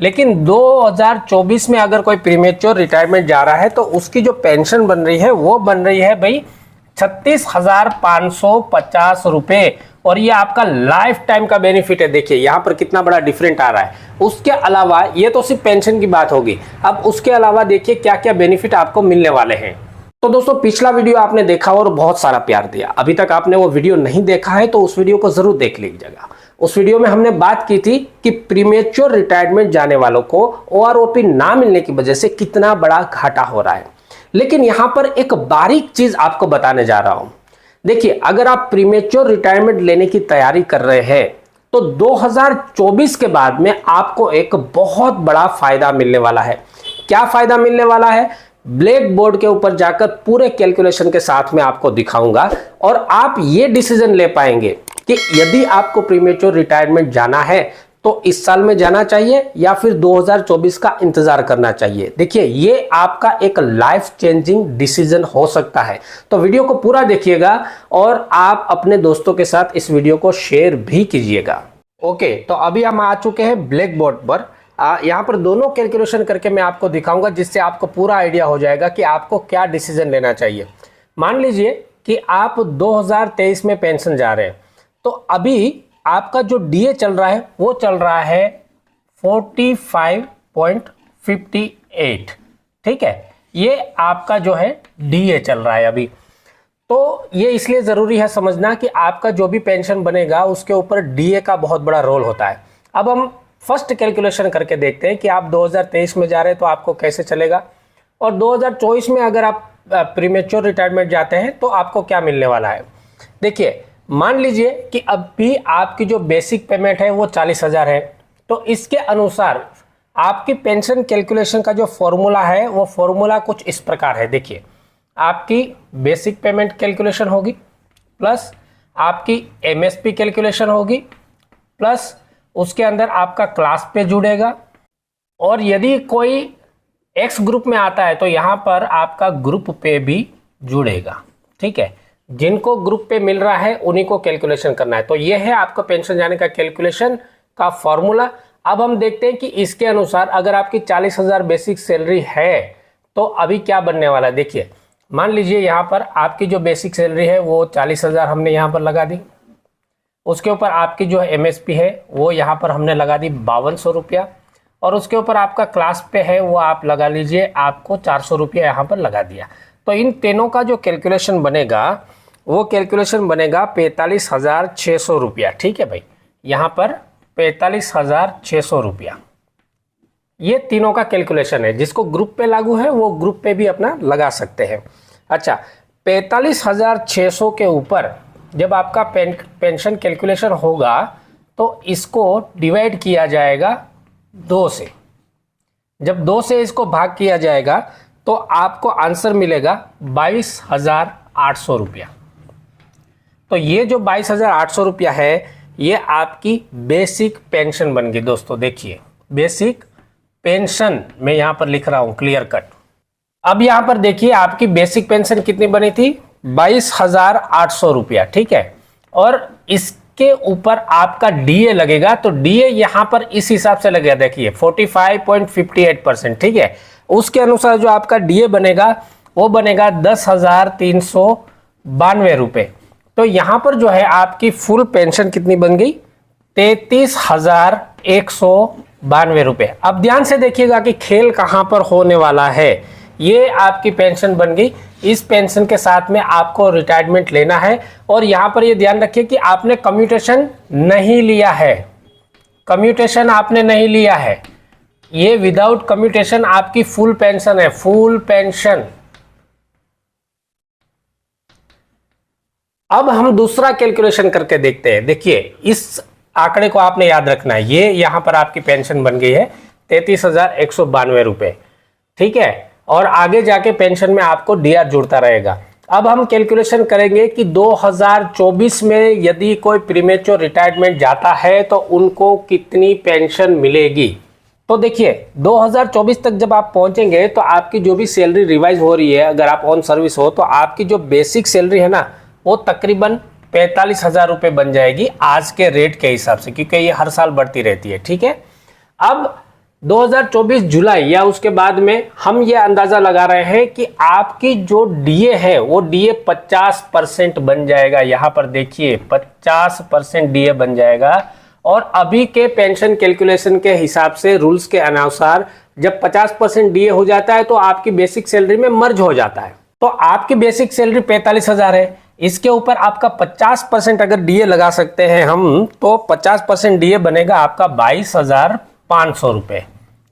लेकिन 2024 में अगर कोई प्रीमेच्योर रिटायरमेंट जा रहा है तो उसकी जो पेंशन बन रही है वो बन रही है भाई 36,550 रुपए, और ये आपका लाइफ टाइम का बेनिफिट है। देखिए यहाँ पर कितना बड़ा डिफरेंट आ रहा है। उसके अलावा ये तो सिर्फ पेंशन की बात होगी, अब उसके अलावा देखिए क्या क्या बेनिफिट आपको मिलने वाले हैं। तो दोस्तों पिछला वीडियो आपने देखा और बहुत सारा प्यार दिया, अभी तक आपने वो वीडियो नहीं देखा है तो उस वीडियो को जरूर देख लीजिएगा। उस वीडियो में हमने बात की थी कि प्रीमेच्योर रिटायरमेंट जाने वालों को ओआरओपी ना मिलने की वजह से कितना बड़ा घाटा हो रहा है। लेकिन यहां पर एक बारीक चीज आपको बताने जा रहा हूं। देखिए अगर आप प्रीमेच्योर रिटायरमेंट लेने की तैयारी कर रहे हैं तो 2024 के बाद में आपको एक बहुत बड़ा फायदा मिलने वाला है। क्या फायदा मिलने वाला है, ब्लैक बोर्ड के ऊपर जाकर पूरे कैलकुलेशन के साथ में आपको दिखाऊंगा, और आप ये डिसीजन ले पाएंगे कि यदि आपको प्रीमेच्योर रिटायरमेंट जाना है तो इस साल में जाना चाहिए या फिर 2024 का इंतजार करना चाहिए। देखिए ये आपका एक लाइफ चेंजिंग डिसीजन हो सकता है, तो वीडियो को पूरा देखिएगा और आप अपने दोस्तों के साथ इस वीडियो को शेयर भी कीजिएगा। ओके, तो अभी हम आ चुके हैं ब्लैक बोर्ड पर। यहाँ पर दोनों कैलकुलेशन करके मैं आपको दिखाऊंगा, जिससे आपको पूरा आइडिया हो जाएगा कि आपको क्या डिसीजन लेना चाहिए। मान लीजिए कि आप 2023 में पेंशन जा रहे हैं, तो अभी आपका जो डीए चल रहा है वो चल रहा है 45.58, ठीक है, ये आपका जो है डीए चल रहा है अभी। तो ये इसलिए ज़रूरी है समझना कि आपका जो भी पेंशन बनेगा उसके ऊपर डीए का बहुत बड़ा रोल होता है। अब हम फर्स्ट कैलकुलेशन करके देखते हैं कि आप 2023 में जा रहे हैं तो आपको कैसे चलेगा, और 2024 में अगर आप प्रीमेच्योर रिटायरमेंट जाते हैं तो आपको क्या मिलने वाला है। देखिए मान लीजिए कि अभी आपकी जो बेसिक पेमेंट है वो 40,000 है, तो इसके अनुसार आपकी पेंशन कैलकुलेशन का जो फॉर्मूला है वो फॉर्मूला कुछ इस प्रकार है। देखिए आपकी बेसिक पेमेंट कैलकुलेशन होगी, प्लस आपकी एमएसपी कैलकुलेशन होगी, प्लस उसके अंदर आपका क्लास पे जुड़ेगा, और यदि कोई एक्स ग्रुप में आता है तो यहाँ पर आपका ग्रुप पे भी जुड़ेगा, ठीक है। जिनको ग्रुप पे मिल रहा है उन्हीं को कैलकुलेशन करना है। तो ये है आपका पेंशन जाने का कैलकुलेशन का फॉर्मूला। अब हम देखते हैं कि इसके अनुसार अगर आपकी 40,000 बेसिक सैलरी है तो अभी क्या बनने वाला है। देखिए मान लीजिए यहाँ पर आपकी जो बेसिक सैलरी है वो 40,000 हमने यहाँ पर लगा दी, उसके ऊपर आपकी जो एमएसपी है वो यहाँ पर हमने लगा दी 5200 रुपया, और उसके ऊपर आपका क्लास पे है वो आप लगा लीजिए, आपको 400 रुपया यहाँ पर लगा दिया। तो इन तीनों का जो कैलकुलेशन बनेगा वो कैलकुलेशन बनेगा 45,600 रुपया, ठीक है भाई। यहाँ पर 45,600 रुपया ये तीनों का कैलकुलेशन है। जिसको ग्रुप पे लागू है वो ग्रुप पे भी अपना लगा सकते हैं। अच्छा, 45,600 के ऊपर जब आपका पेंशन कैलकुलेशन होगा तो इसको डिवाइड किया जाएगा 2 से। जब 2 से इसको भाग किया जाएगा तो आपको आंसर मिलेगा 22,800 रुपया। तो ये जो 22,800 रुपया है ये आपकी बेसिक पेंशन बन गई दोस्तों। देखिए बेसिक पेंशन मैं यहाँ पर लिख रहा हूँ क्लियर कट। अब यहाँ पर देखिए आपकी बेसिक पेंशन कितनी बनी थी, 22,800 रुपया, ठीक है। और इसके ऊपर आपका डीए लगेगा, तो डीए यहाँ पर इस हिसाब से लगेगा, देखिए 45.58%, ठीक है। उसके अनुसार जो आपका डीए बनेगा वो बनेगा 10,392 रुपये। तो यहाँ पर जो है आपकी फुल पेंशन कितनी बन गई, 33,192 रुपये। अब ध्यान से देखिएगा कि खेल कहाँ पर होने वाला है। ये आपकी पेंशन बन गई, इस पेंशन के साथ में आपको रिटायरमेंट लेना है, और यहाँ पर ये ध्यान रखिए कि आपने कम्यूटेशन नहीं लिया है, कम्यूटेशन आपने नहीं लिया है, ये विदाउट कम्यूटेशन आपकी फुल पेंशन है, फुल पेंशन। अब हम दूसरा कैलकुलेशन करके देखते हैं। देखिए इस आंकड़े को आपने याद रखना है, ये यहां पर आपकी पेंशन बन गई है 33,192 रुपये, ठीक है। और आगे जाके पेंशन में आपको डीआर जुड़ता रहेगा। अब हम कैलकुलेशन करेंगे कि 2024 में यदि कोई प्रीमेच्योर रिटायरमेंट जाता है तो उनको कितनी पेंशन मिलेगी। तो देखिए 2024 तक जब आप पहुंचेंगे तो आपकी जो भी सैलरी रिवाइज हो रही है, अगर आप ऑन सर्विस हो तो आपकी जो बेसिक सैलरी है ना वो तकरीबन 45,000 रुपये बन जाएगी आज के रेट के हिसाब से, क्योंकि ये हर साल बढ़ती रहती है, ठीक है। अब 2024 जुलाई या उसके बाद में हम ये अंदाजा लगा रहे हैं कि आपकी जो डीए है वो डीए 50% बन जाएगा। यहां पर देखिए 50% डीए बन जाएगा। और अभी के पेंशन कैलकुलेशन के हिसाब से रूल्स के अनुसार जब 50% डीए हो जाता है तो आपकी बेसिक सैलरी में मर्ज हो जाता है। तो आपकी बेसिक सैलरी 45,000 है, इसके ऊपर आपका 50% अगर डीए लगा सकते हैं हम, तो 50% डीए बनेगा आपका 22,500 रुपए।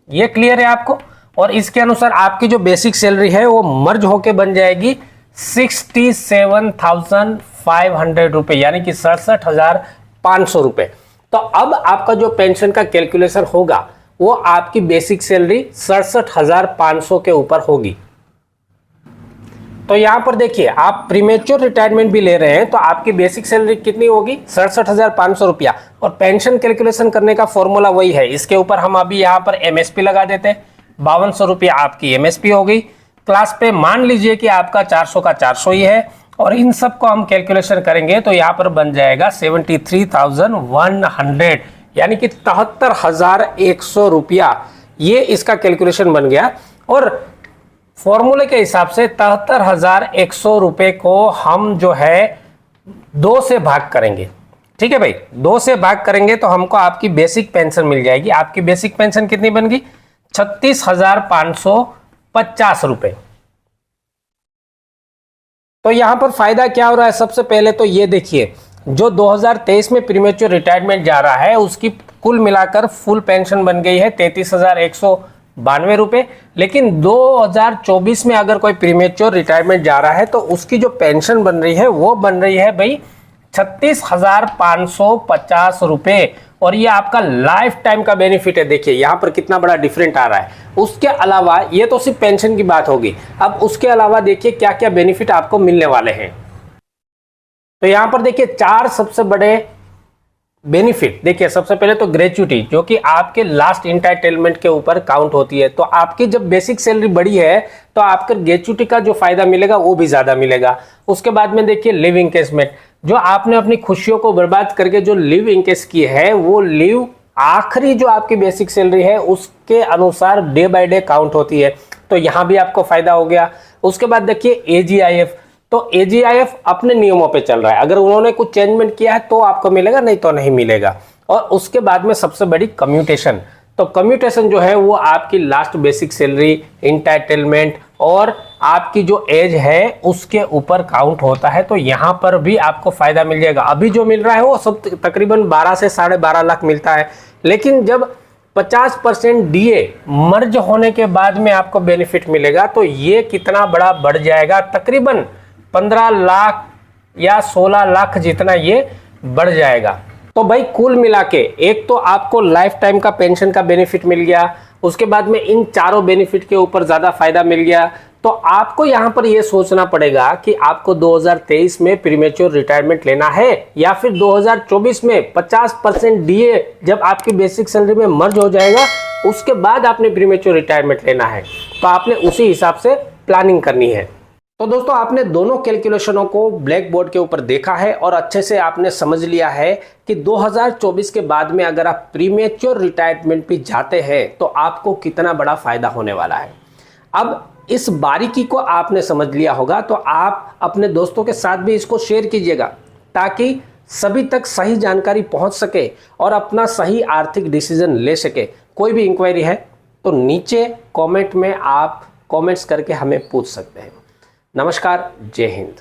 ये क्लियर है आपको? और इसके अनुसार आपकी जो बेसिक सैलरी है वो मर्ज होके बन जाएगी 67,500 रुपए, यानी कि 67,500 रुपए। तो अब आपका जो पेंशन का कैलकुलेशन होगा वो आपकी बेसिक सैलरी 67,500 के ऊपर होगी। तो यहां पर देखिए आप प्रीमेच्योर रिटायरमेंट भी ले रहे हैं तो आपकी बेसिक सैलरी कितनी होगी? 67,500 रुपया। और पेंशन कैलकुलेशन करने का फॉर्मूला वही है। इसके ऊपर हम अभी यहां पर एमएसपी लगा देते हैं। 5200 रुपया आपकी एमएसपी हो गई। क्लास पे मान लीजिए कि आपका 400 का 400 ही है, और इन सब को हम कैलकुलेशन करेंगे तो यहां पर बन जाएगा 73,100, यानी कि 73,100 रुपया। ये इसका कैलकुलेशन बन गया। और फॉर्मूले के हिसाब से 73,100 रुपए को हम जो है 2 से भाग करेंगे। ठीक है भाई, 2 से भाग करेंगे तो हमको आपकी बेसिक पेंशन मिल जाएगी। आपकी बेसिक पेंशन कितनी बन गई? 36,550 रुपए। तो यहां पर फायदा क्या हो रहा है? सबसे पहले तो ये देखिए, जो 2023 में प्रीमेच्योर रिटायरमेंट जा रहा है उसकी कुल मिलाकर फुल पेंशन बन गई है 33,192 रुपए। लेकिन 2024 में अगर कोई प्रीमेच्योर रिटायरमेंट जा रहा है तो उसकी जो पेंशन बन रही है वो बन रही है भाई 36,550 रुपए। और ये आपका लाइफ टाइम का बेनिफिट है। देखिए यहां पर कितना बड़ा डिफरेंट आ रहा है। उसके अलावा ये तो सिर्फ पेंशन की बात होगी, अब उसके अलावा देखिए क्या क्या बेनिफिट आपको मिलने वाले हैं। तो यहां पर देखिए 4 सबसे बड़े बेनिफिट। देखिए सबसे पहले तो ग्रेच्युटी, जो कि आपके लास्ट इंटाइटलमेंट के ऊपर काउंट होती है। तो आपकी जब बेसिक सैलरी बड़ी है तो आपके ग्रेच्युटी का जो फायदा मिलेगा वो भी ज्यादा मिलेगा। उसके बाद में देखिए लिव इंकेसमेंट, जो आपने अपनी खुशियों को बर्बाद करके जो लिव इंकेस की है वो लिव आखिरी जो आपकी बेसिक सैलरी है उसके अनुसार डे बाय डे काउंट होती है। तो यहां भी आपको फायदा हो गया। उसके बाद देखिए एजीआईएफ, तो एजीआईएफ अपने नियमों पे चल रहा है। अगर उन्होंने कुछ चेंजमेंट किया है तो आपको मिलेगा, नहीं तो नहीं मिलेगा। और उसके बाद में सबसे बड़ी कम्यूटेशन, तो कम्यूटेशन जो है वो आपकी लास्ट बेसिक सैलरी, इंटाइटलमेंट और आपकी जो एज है उसके ऊपर काउंट होता है। तो यहां पर भी आपको फायदा मिल जाएगा। अभी जो मिल रहा है वो सब तकरीबन 12 से 12.5 लाख मिलता है, लेकिन जब 50% डीए मर्ज होने के बाद में आपको बेनिफिट मिलेगा तो ये कितना बड़ा बढ़ जाएगा, तकरीबन 15 लाख या 16 लाख जितना ये बढ़ जाएगा। तो भाई कुल मिला के एक तो आपको लाइफ टाइम का पेंशन का बेनिफिट मिल गया, उसके बाद में इन चारों बेनिफिट के ऊपर ज्यादा फायदा मिल गया। तो आपको यहां पर यह सोचना पड़ेगा कि आपको 2023 में प्रीमेच्योर रिटायरमेंट लेना है या फिर 2024 में 50% डीए जब आपकी बेसिक सैलरी में मर्ज हो जाएगा उसके बाद आपने प्रीमेच्योर रिटायरमेंट लेना है। तो आपने उसी हिसाब से प्लानिंग करनी है। तो दोस्तों आपने दोनों कैलकुलेशनों को ब्लैक बोर्ड के ऊपर देखा है और अच्छे से आपने समझ लिया है कि 2024 के बाद में अगर आप प्रीमेच्योर रिटायरमेंट पे जाते हैं तो आपको कितना बड़ा फायदा होने वाला है। अब इस बारीकी को आपने समझ लिया होगा तो आप अपने दोस्तों के साथ भी इसको शेयर कीजिएगा ताकि सभी तक सही जानकारी पहुंच सके और अपना सही आर्थिक डिसीजन ले सके। कोई भी इंक्वायरी है तो नीचे कमेंट में आप कमेंट्स करके हमें पूछ सकते हैं। नमस्कार, जय हिंद।